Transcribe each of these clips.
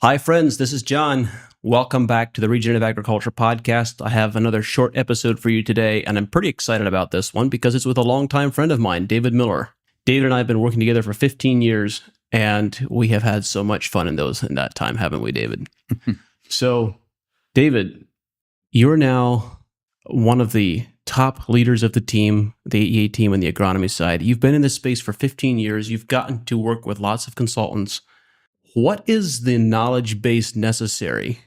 Hi, friends. This is John. Welcome back to the Regenerative Agriculture Podcast. I have another short episode for you today, and I'm pretty excited about this one because it's with a longtime friend of mine, David Miller. David and I have been working together for 15 years, and we have had so much fun in that time, haven't we, David? So, David, you're now one of the top leaders of the team, the AEA team on the agronomy side. You've been in this space for 15 years. You've gotten to work with lots of consultants. What is the knowledge base necessary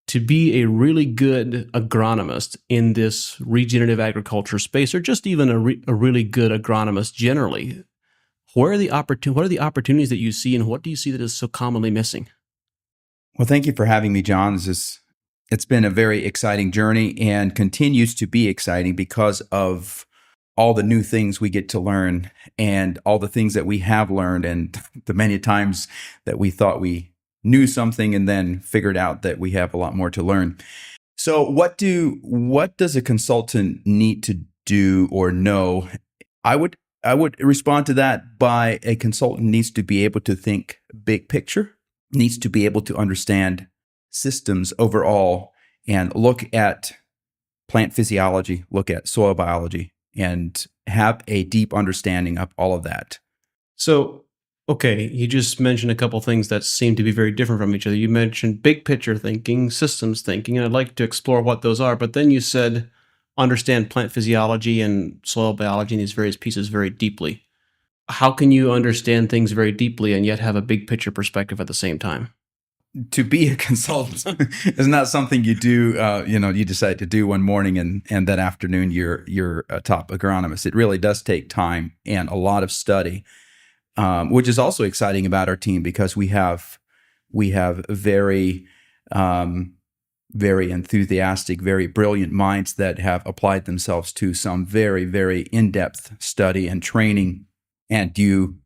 to be a really good agronomist in this regenerative agriculture space, or just even a really good agronomist generally? What are the opportunities that you see, and what do you see that is so commonly missing? Well, thank you for having me, John. It's been a very exciting journey and continues to be exciting because of all the new things we get to learn and all the things that we have learned and the many times that we thought we knew something and then figured out that we have a lot more to learn. So what does a consultant need to do or know? I would respond to that by a consultant needs to be able to think big picture, needs to be able to understand systems overall and look at plant physiology, look at soil biology, and have a deep understanding of all of that. So, okay, you just mentioned a couple things that seem to be very different from each other. You mentioned big picture thinking, systems thinking, and I'd like to explore what those are. But then you said understand plant physiology and soil biology and these various pieces very deeply. How can you understand things very deeply and yet have a big picture perspective at the same time? To be a consultant is not something you do, you decide to do one morning and that afternoon you're a top agronomist. It really does take time and a lot of study, which is also exciting about our team because we have very, very enthusiastic, very brilliant minds that have applied themselves to some very, very in-depth study and training. And you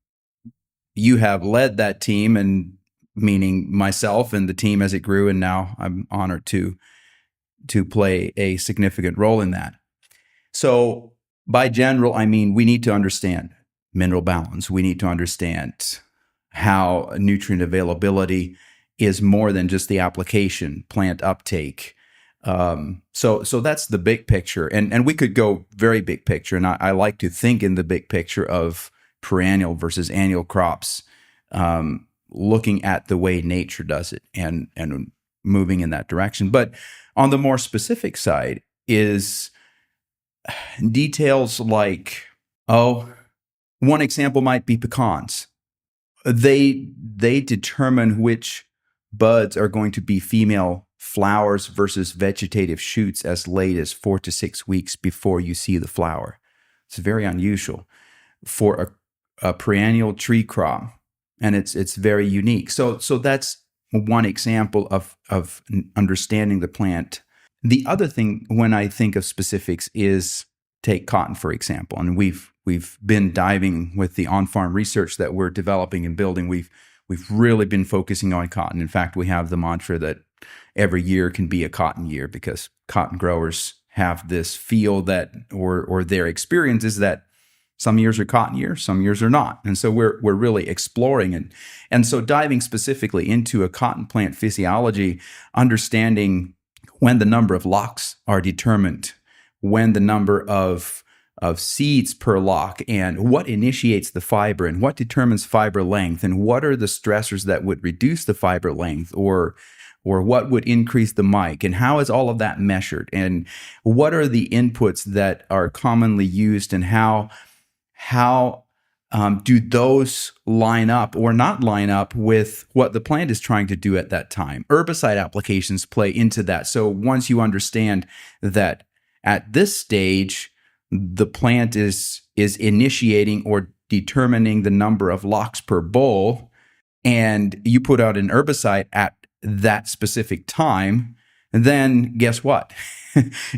have led that team, and meaning myself and the team as it grew, and now I'm honored to play a significant role in that. So by general, I mean we need to understand mineral balance. We need to understand how nutrient availability is more than just the application, plant uptake. So that's the big picture, and we could go very big picture, and I like to think in the big picture of perennial versus annual crops. Looking at the way nature does it and moving in that direction. But on the more specific side is details like, one example might be pecans. They determine which buds are going to be female flowers versus vegetative shoots as late as 4 to 6 weeks before you see the flower. It's very unusual for a perennial tree crop. And it's very unique. So that's one example of understanding the plant. The other thing, when I think of specifics, is take cotton, for example. And we've been diving with the on-farm research that we're developing and building. We've really been focusing on cotton. In fact, we have the mantra that every year can be a cotton year because cotton growers have this feel that, or their experience is that some years are cotton years, some years are not. And so we're really exploring and so diving specifically into a cotton plant physiology, understanding when the number of locks are determined, when the number of seeds per lock, and what initiates the fiber, and what determines fiber length, and what are the stressors that would reduce the fiber length, or what would increase the mic, and how is all of that measured, and what are the inputs that are commonly used, and how do those line up or not line up with what the plant is trying to do at that time? Herbicide applications play into that. So once you understand that at this stage, the plant is initiating or determining the number of locks per boll, and you put out an herbicide at that specific time, then guess what?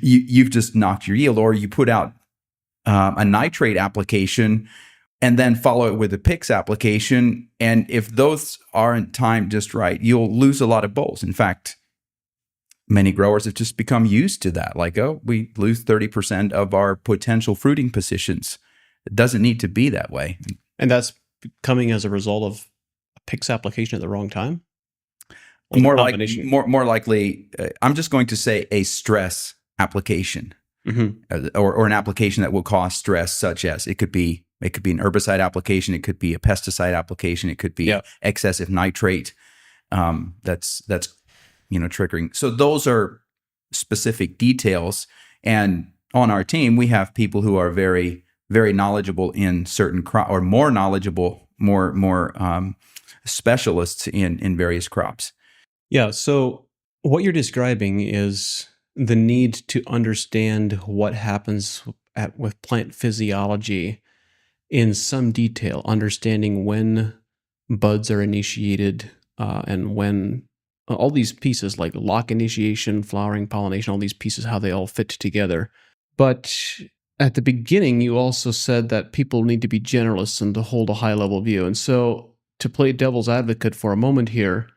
You've just knocked your yield. Or you put out a nitrate application and then follow it with a PIX application. And if those aren't timed just right, you'll lose a lot of bolls. In fact, many growers have just become used to that. Like, we lose 30% of our potential fruiting positions. It doesn't need to be that way. And that's coming as a result of a PIX application at the wrong time? Like a more combination. more likely, I'm just going to say a stress application, or an application that will cause stress, such as it could be an herbicide application, it could be a pesticide application, it could be excessive nitrate. That's triggering. So those are specific details. And on our team, we have people who are very, very knowledgeable in certain crop, or more knowledgeable, more specialists in various crops. Yeah. So what you're describing is the need to understand what happens with plant physiology in some detail, understanding when buds are initiated and when all these pieces like lock initiation, flowering, pollination, all these pieces, how they all fit together. But at the beginning, you also said that people need to be generalists and to hold a high level view. And so to play devil's advocate for a moment here,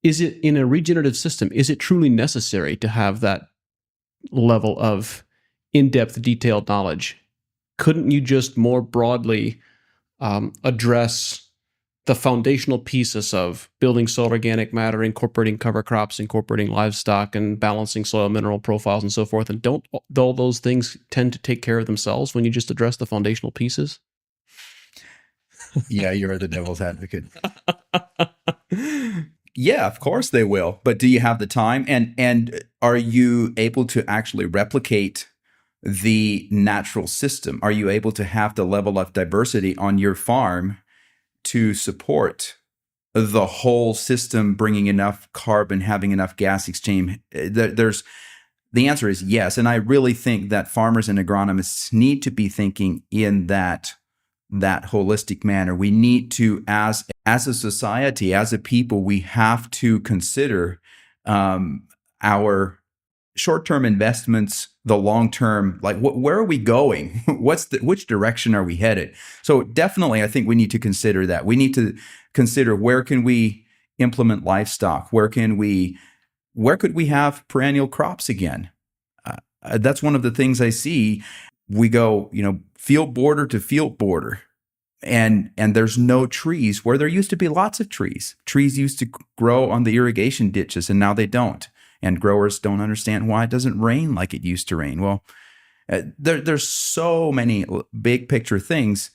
is it in a regenerative system, is it truly necessary to have that level of in-depth, detailed knowledge? Couldn't you just more broadly address the foundational pieces of building soil organic matter, incorporating cover crops, incorporating livestock, and balancing soil mineral profiles and so forth? And don't all those things tend to take care of themselves when you just address the foundational pieces? Yeah, you're the devil's advocate. Yeah, of course they will. But do you have the time? And are you able to actually replicate the natural system? Are you able to have the level of diversity on your farm to support the whole system, bringing enough carbon, having enough gas exchange? The answer is yes. And I really think that farmers and agronomists need to be thinking in that holistic manner. We need to, as a society, as a people, we have to consider our short-term investments, the long-term, like where are we going? Which direction are we headed? So definitely, I think we need to consider that. We need to consider, where can we implement livestock? Where could we have perennial crops again? That's one of the things I see. We go, field border to field border, and there's no trees where there used to be lots of trees. Trees used to grow on the irrigation ditches, and now they don't. And growers don't understand why it doesn't rain like it used to rain. Well, there's so many big picture things.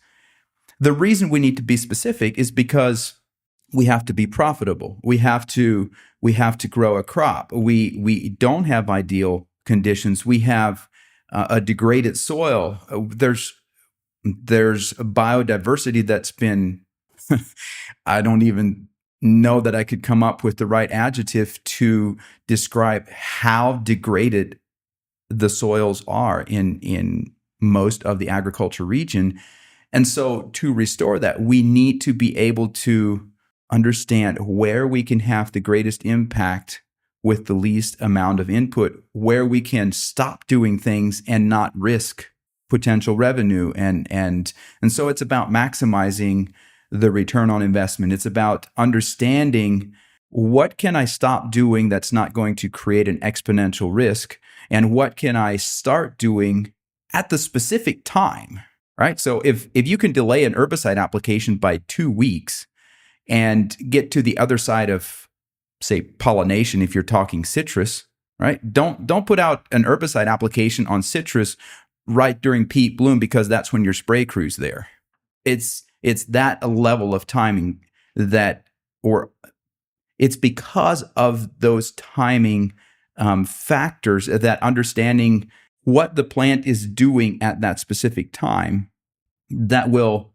The reason we need to be specific is because we have to be profitable. We have to grow a crop. We don't have ideal conditions. We have a degraded soil. There's biodiversity that's been I don't even know that I could come up with the right adjective to describe how degraded the soils are in most of the agriculture region. And so to restore that, we need to be able to understand where we can have the greatest impact with the least amount of input, where we can stop doing things and not risk potential revenue. And so it's about maximizing the return on investment. It's about understanding, what can I stop doing that's not going to create an exponential risk, and what can I start doing at the specific time, right? So if you can delay an herbicide application by 2 weeks and get to the other side of, say, pollination, if you're talking citrus, right? Don't put out an herbicide application on citrus right during peak bloom, because that's when your spray crew's there. It's that level of timing or it's because of those timing factors, that understanding what the plant is doing at that specific time, that will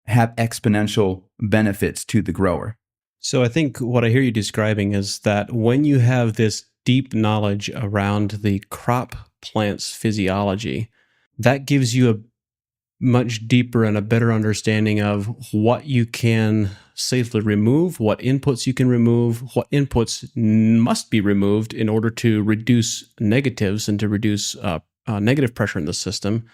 have exponential benefits to the grower. So I think what I hear you describing is that when you have this deep knowledge around the crop plant's physiology, that gives you a much deeper and a better understanding of what you can safely remove, what inputs you can remove, what inputs must be removed in order to reduce negatives and to reduce negative pressure in the system,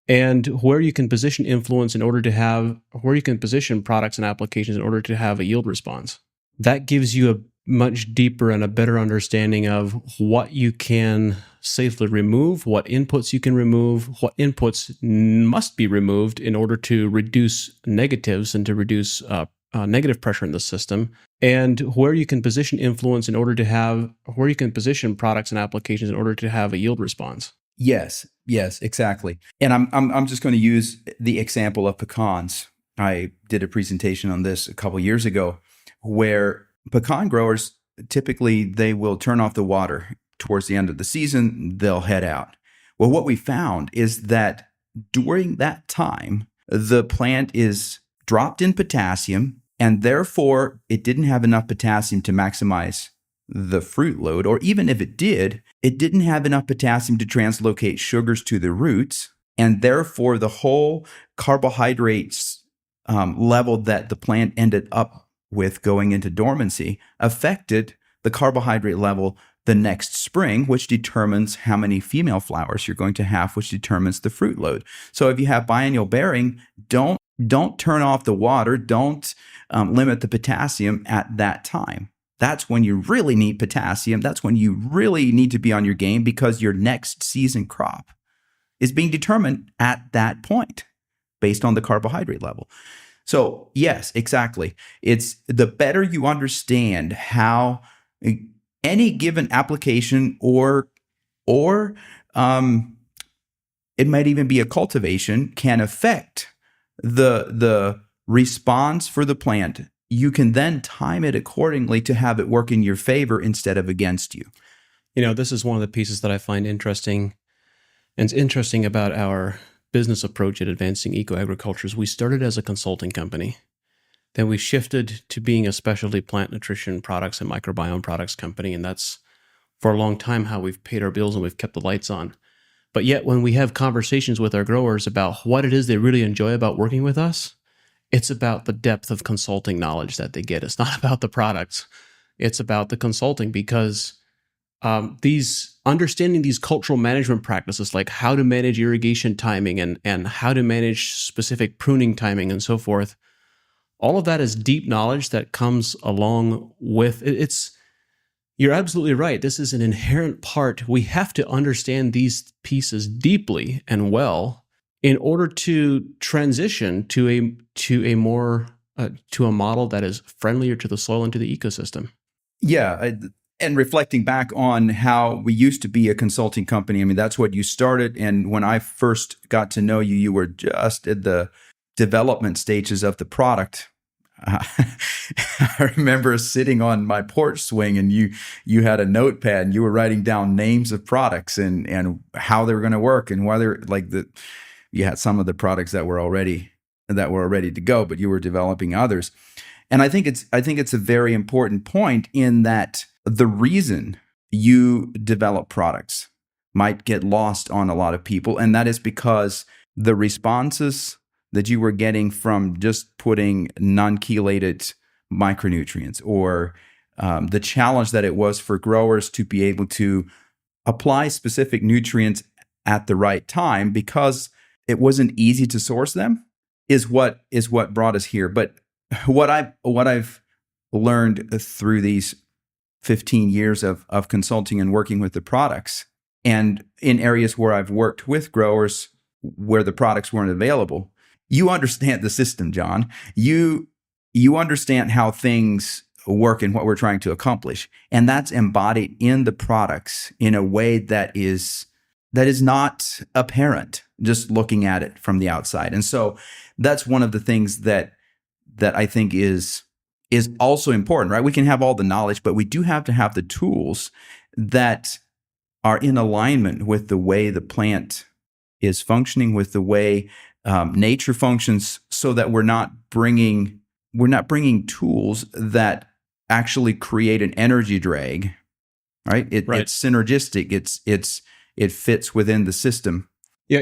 and where you can position influence in order to have, where you can position products and applications in order to have a yield response. That gives you a much deeper and a better understanding of what you can safely remove, what inputs you can remove, what inputs must be removed in order to reduce negatives and to reduce negative pressure in the system, and where you can position influence in order to have, where you can position products and applications in order to have a yield response. Yes, exactly. And I'm just going to use the example of pecans. I did a presentation on this a couple years ago, where pecan growers typically they will turn off the water towards the end of the season. They'll head out. Well, what we found is that during that time, the plant is dropped in potassium, and therefore it didn't have enough potassium to maximize the fruit load, or even if it didn't have enough potassium to translocate sugars to the roots, and therefore the whole carbohydrates level that the plant ended up with going into dormancy affected the carbohydrate level the next spring, which determines how many female flowers you're going to have, which determines the fruit load. So if you have biennial bearing, don't turn off the water, don't limit the potassium at that time. That's when you really need potassium. That's when you really need to be on your game, because your next season crop is being determined at that point based on the carbohydrate level. So yes, exactly. It's the better you understand how any given application or it might even be a cultivation can affect the response for the plant. You can then time it accordingly to have it work in your favor instead of against you. This is one of the pieces that I find interesting. And it's interesting about our business approach at Advancing Eco-Agriculture. We started as a consulting company. Then we shifted to being a specialty plant nutrition products and microbiome products company. And that's for a long time how we've paid our bills and we've kept the lights on. But yet when we have conversations with our growers about what it is they really enjoy about working with us, it's about the depth of consulting knowledge that they get. It's not about the products. It's about the consulting, because understanding these cultural management practices, like how to manage irrigation timing and how to manage specific pruning timing and so forth, all of that is deep knowledge that comes along with it. You're absolutely right. This is an inherent part. We have to understand these pieces deeply and well in order to transition to a model that is friendlier to the soil and to the ecosystem. Yeah, and reflecting back on how we used to be a consulting company, I mean, that's what you started. And when I first got to know you, you were just at the development stages of the product. I remember sitting on my porch swing, and you had a notepad and you were writing down names of products and how they were going to work, and whether you had some of the products that were already to go, but you were developing others. And I think it's a very important point in that the reason you develop products might get lost on a lot of people, and that is because the responses that you were getting from just putting non-chelated micronutrients, or the challenge that it was for growers to be able to apply specific nutrients at the right time because it wasn't easy to source them, is what brought us here. But what I've learned through these 15 years of consulting and working with the products, and in areas where I've worked with growers where the products weren't available, you understand the system, John. You understand how things work and what we're trying to accomplish, and that's embodied in the products in a way that is not apparent just looking at it from the outside. And so that's one of the things that I think is also important, right? We can have all the knowledge, but we do have to have the tools that are in alignment with the way the plant is functioning, with the way nature functions, so that we're not bringing tools that actually create an energy drag, right? Right. It's synergistic. It fits within the system. Yeah,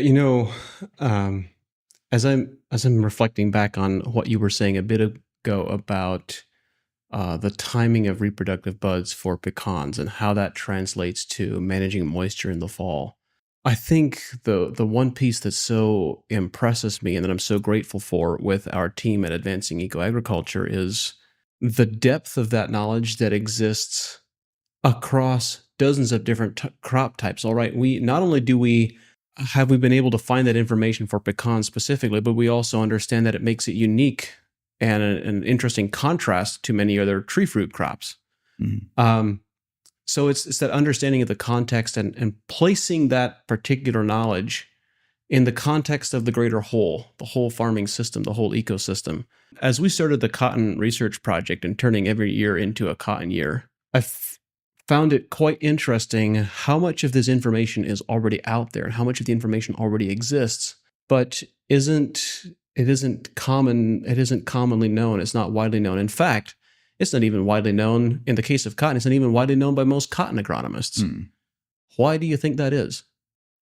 as I'm reflecting back on what you were saying a bit ago about the timing of reproductive buds for pecans and how that translates to managing moisture in the fall, I think the one piece that so impresses me and that I'm so grateful for with our team at Advancing Eco-Agriculture is the depth of that knowledge that exists across dozens of different crop types. All right, we not only have we been able to find that information for pecans specifically, but we also understand that it makes it unique and an interesting contrast to many other tree fruit crops. Mhm. So it's that understanding of the context and placing that particular knowledge in the context of the greater whole, the whole farming system, the whole ecosystem. As we started the cotton research project and turning every year into a cotton year, I found it quite interesting how much of this information is already out there and how much of the information already exists, but it isn't commonly known. It's not widely known. In fact, it's not even widely known. In the case of cotton, it's not even widely known by most cotton agronomists. Why do you think that is?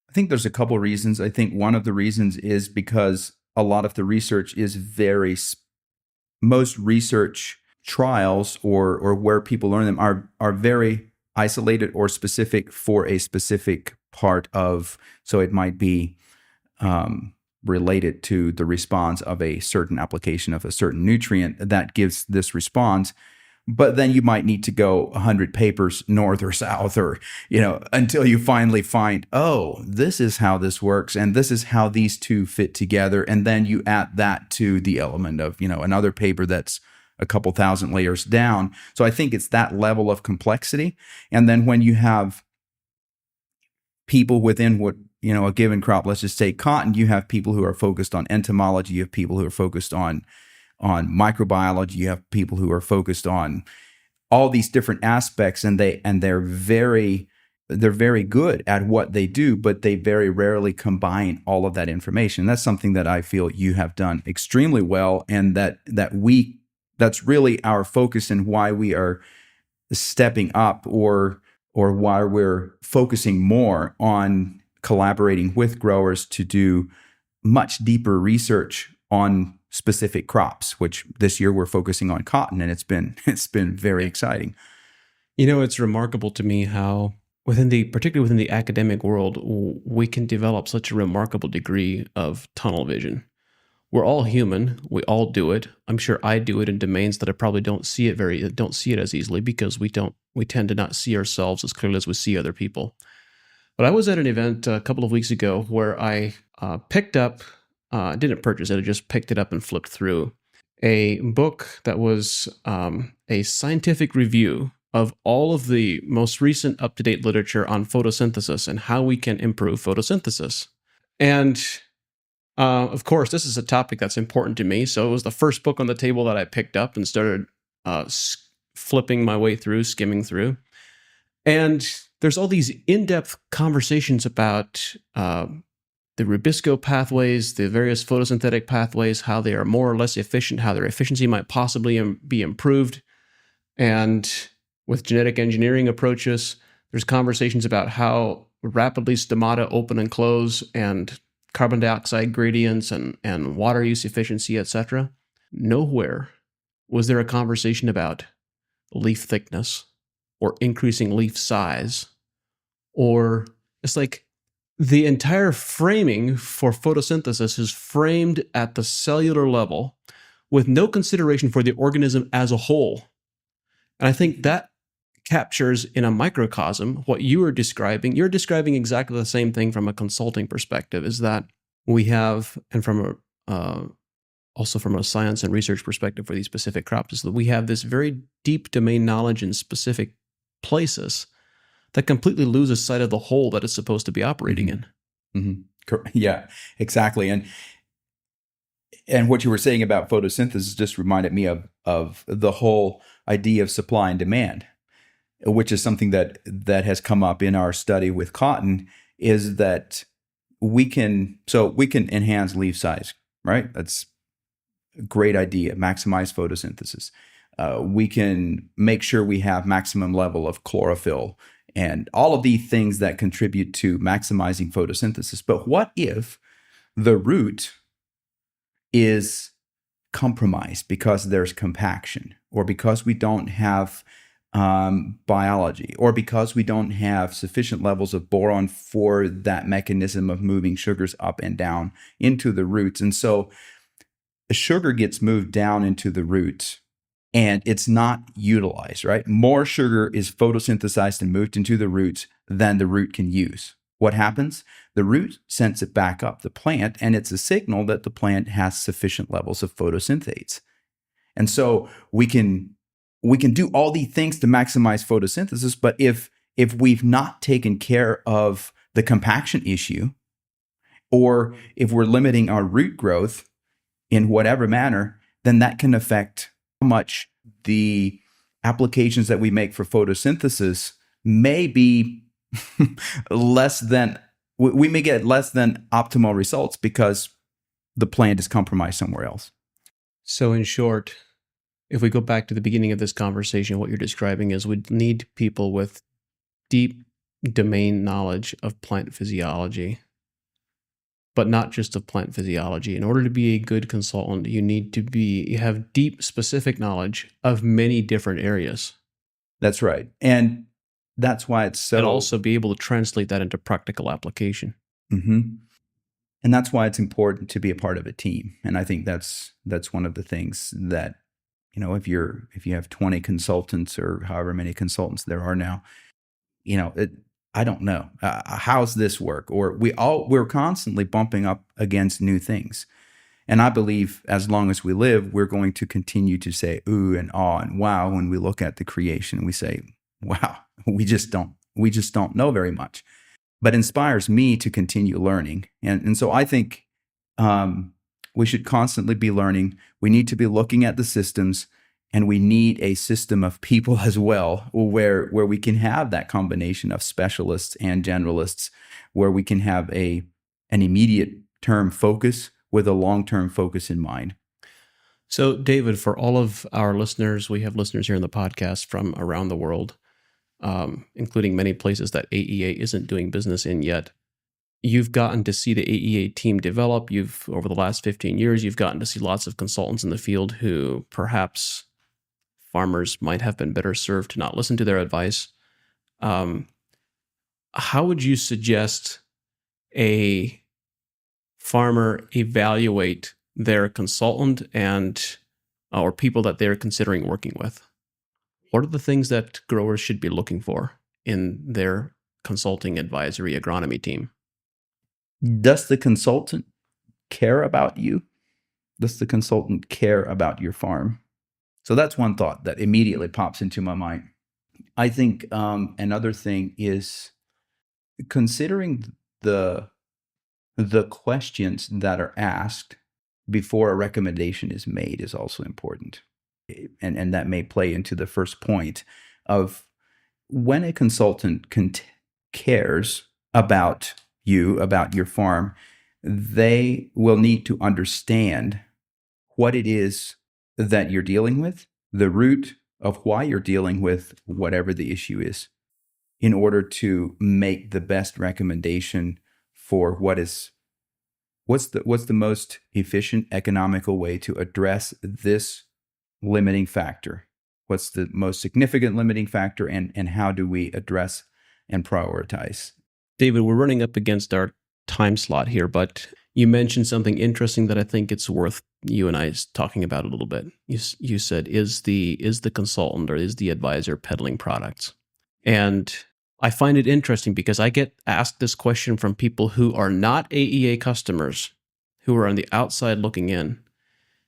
I think there's a couple of reasons. I think one of the reasons is because a lot of the research is most research trials or where people learn them are very isolated or specific for a specific part of, so it might be related to the response of a certain application of a certain nutrient that gives this response. But then you might need to go 100 papers north or south or, until you finally find, oh, this is how this works. And this is how these two fit together. And then you add that to the element of, another paper that's a couple thousand layers down. So I think it's that level of complexity. And then when you have people within what, a given crop, let's just say cotton, you have people who are focused on entomology, you have people who are focused on microbiology, you have people who are focused on all these different aspects, and they're very good at what they do, but they very rarely combine all of that information. That's something that I feel you have done extremely well, and that's really our focus and why we are stepping up or why we're focusing more on collaborating with growers to do much deeper research on specific crops, which this year we're focusing on cotton, and it's been very exciting. It's remarkable to me how particularly within the academic world, we can develop such a remarkable degree of tunnel vision. We're all human. We all do it. I'm sure I do it in domains that I probably don't see it as easily because we tend to not see ourselves as clearly as we see other people. But I was at an event a couple of weeks ago where I picked up, didn't purchase it, I just picked it up and flipped through a book that was a scientific review of all of the most recent up-to-date literature on photosynthesis and how we can improve photosynthesis. And of course, this is a topic that's important to me. So it was the first book on the table that I picked up and started flipping my way through, skimming through. And there's all these in-depth conversations about the rubisco pathways, the various photosynthetic pathways, how they are more or less efficient, how their efficiency might possibly be improved. And with genetic engineering approaches, there's conversations about how rapidly stomata open and close and carbon dioxide gradients and water use efficiency, etc. Nowhere was there a conversation about leaf thickness or increasing leaf size, or it's like the entire framing for photosynthesis is framed at the cellular level with no consideration for the organism as a whole. And I think that captures in a microcosm what you are describing. You're describing exactly the same thing from a consulting perspective, is that we have, and also from a science and research perspective for these specific crops, is that we have this very deep domain knowledge in specific places that completely loses sight of the whole that it's supposed to be operating in. Mm-hmm. Yeah, exactly. And what you were saying about photosynthesis just reminded me of the whole idea of supply and demand, which is something that has come up in our study with cotton, is that we can enhance leaf size, right? That's a great idea. Maximize photosynthesis. We can make sure we have maximum level of chlorophyll and all of these things that contribute to maximizing photosynthesis. But what if the root is compromised because there's compaction, or because we don't have biology, or because we don't have sufficient levels of boron for that mechanism of moving sugars up and down into the roots? And so the sugar gets moved down into the roots and it's not utilized, right? More sugar is photosynthesized and moved into the roots than the root can use. What happens? The root sends it back up the plant, and it's a signal that the plant has sufficient levels of photosynthase. And so we can do all these things to maximize photosynthesis, but if we've not taken care of the compaction issue, or if we're limiting our root growth in whatever manner, then that can affect how much the applications that we make for photosynthesis may be less than, we may get less than optimal results because the plant is compromised somewhere else. So in short, if we go back to the beginning of this conversation, what you're describing is we need people with deep domain knowledge of plant physiology, but not just of plant physiology. In order to be a good consultant, you need to have deep, specific knowledge of many different areas. That's right. And that's why it's so... And also be able to translate that into practical application. Mm-hmm. And that's why it's important to be a part of a team. And I think that's one of the things that, if you have 20 consultants or however many consultants there are now, I don't know. How's this work? Or we're constantly bumping up against new things. And I believe as long as we live, we're going to continue to say ooh and ah and wow when we look at the creation and we say, wow, we just don't know very much. But inspires me to continue learning. And so I think we should constantly be learning. We need to be looking at the systems, and we need a system of people as well, where we can have that combination of specialists and generalists, where we can have an immediate term focus with a long-term focus in mind. So, David, for all of our listeners, we have listeners here in the podcast from around the world, including many places that AEA isn't doing business in yet. You've gotten to see the AEA team develop. Over the last 15 years, you've gotten to see lots of consultants in the field who perhaps farmers might have been better served to not listen to their advice. How would you suggest a farmer evaluate their consultant or people that they're considering working with? What are the things that growers should be looking for in their consulting advisory agronomy team? Does the consultant care about you? Does the consultant care about your farm? So that's one thought that immediately pops into my mind. I think another thing is considering the questions that are asked before a recommendation is made is also important. And that may play into the first point of when a consultant cares about you, about your farm, they will need to understand what it is that you're dealing with, the root of why you're dealing with whatever the issue is, in order to make the best recommendation for what's the most efficient, economical way to address this limiting factor. What's the most significant limiting factor, and how do we address and prioritize? David, we're running up against our time slot here, but you mentioned something interesting that I think it's worth you and I talking about a little bit. You said, is the consultant or is the advisor peddling products? And I find it interesting because I get asked this question from people who are not AEA customers, who are on the outside looking in.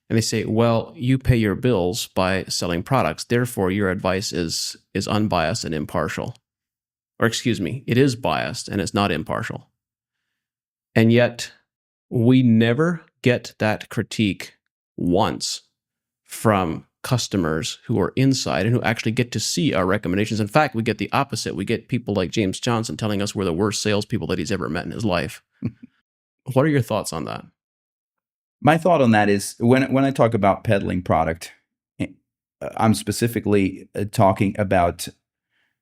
And they say, well, you pay your bills by selling products. Therefore, your advice is unbiased and impartial. Or excuse me, it is biased and it's not impartial. And yet, we never get that critique once from customers who are inside and who actually get to see our recommendations. In fact, we get the opposite. We get people like James Johnson telling us we're the worst salespeople that he's ever met in his life. What are your thoughts on that? My thought on that is when I talk about peddling product, I'm specifically talking about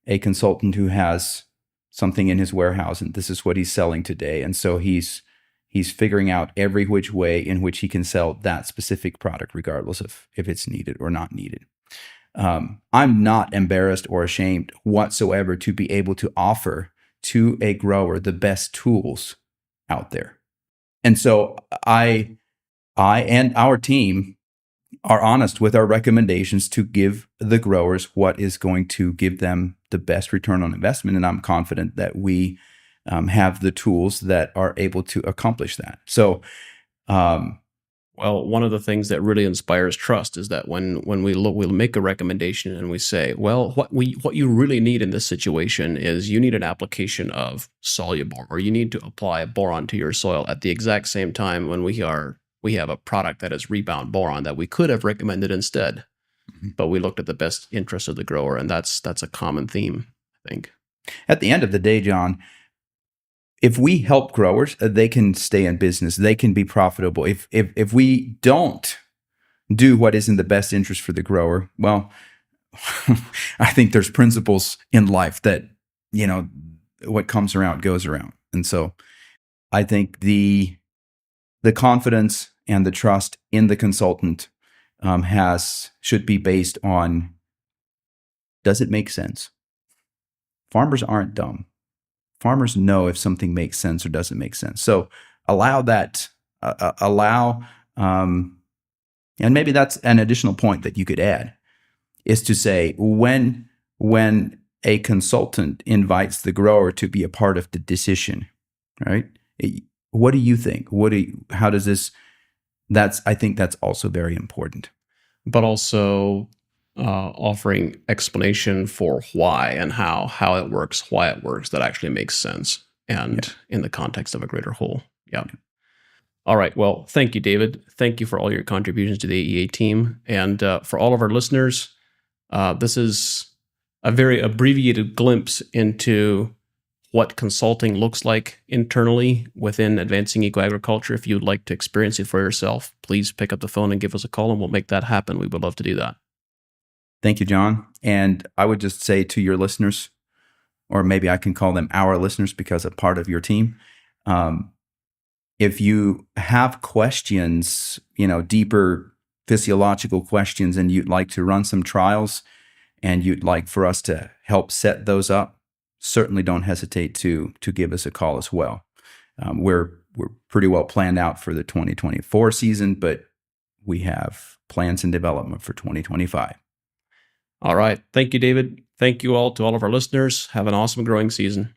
a consultant who has something in his warehouse and this is what he's selling today. And so he's figuring out every which way in which he can sell that specific product, regardless of if it's needed or not needed. I'm not embarrassed or ashamed whatsoever to be able to offer to a grower the best tools out there. And so I and our team are honest with our recommendations to give the growers what is going to give them the best return on investment. And I'm confident that we have the tools that are able to accomplish that. So Well, one of the things that really inspires trust is that when we'll make a recommendation and we say, well, what you really need in this situation is you need an application of soluble, or you need to apply boron to your soil at the exact same time when we have a product that is rebound boron that we could have recommended instead, but we looked at the best interest of the grower, and that's a common theme, I think. At the end of the day, John, if we help growers, they can stay in business. They can be profitable. If we don't do what is in the best interest for the grower, well, I think there's principles in life that, what comes around goes around. And so I think the confidence and the trust in the consultant should be based on, does it make sense? Farmers aren't dumb. Farmers know if something makes sense or doesn't make sense. So allow that, and maybe that's an additional point that you could add, is to say when a consultant invites the grower to be a part of the decision, right? What do you think? How does this? I think that's also very important. But also offering explanation for why and how it works, why it works, that actually makes sense, and in the context of a greater whole. Yeah. All right. Well, thank you, David. Thank you for all your contributions to the AEA team. And for all of our listeners, this is a very abbreviated glimpse into what consulting looks like internally within Advancing Ecoagriculture. If you'd like to experience it for yourself, please pick up the phone and give us a call, and we'll make that happen. We would love to do that. Thank you, John. And I would just say to your listeners, or maybe I can call them our listeners because I'm part of your team, if you have questions, deeper physiological questions, and you'd like to run some trials and you'd like for us to help set those up, certainly don't hesitate to give us a call as well. We're pretty well planned out for the 2024 season, but we have plans in development for 2025. All right. Thank you, David. Thank you all to all of our listeners. Have an awesome growing season.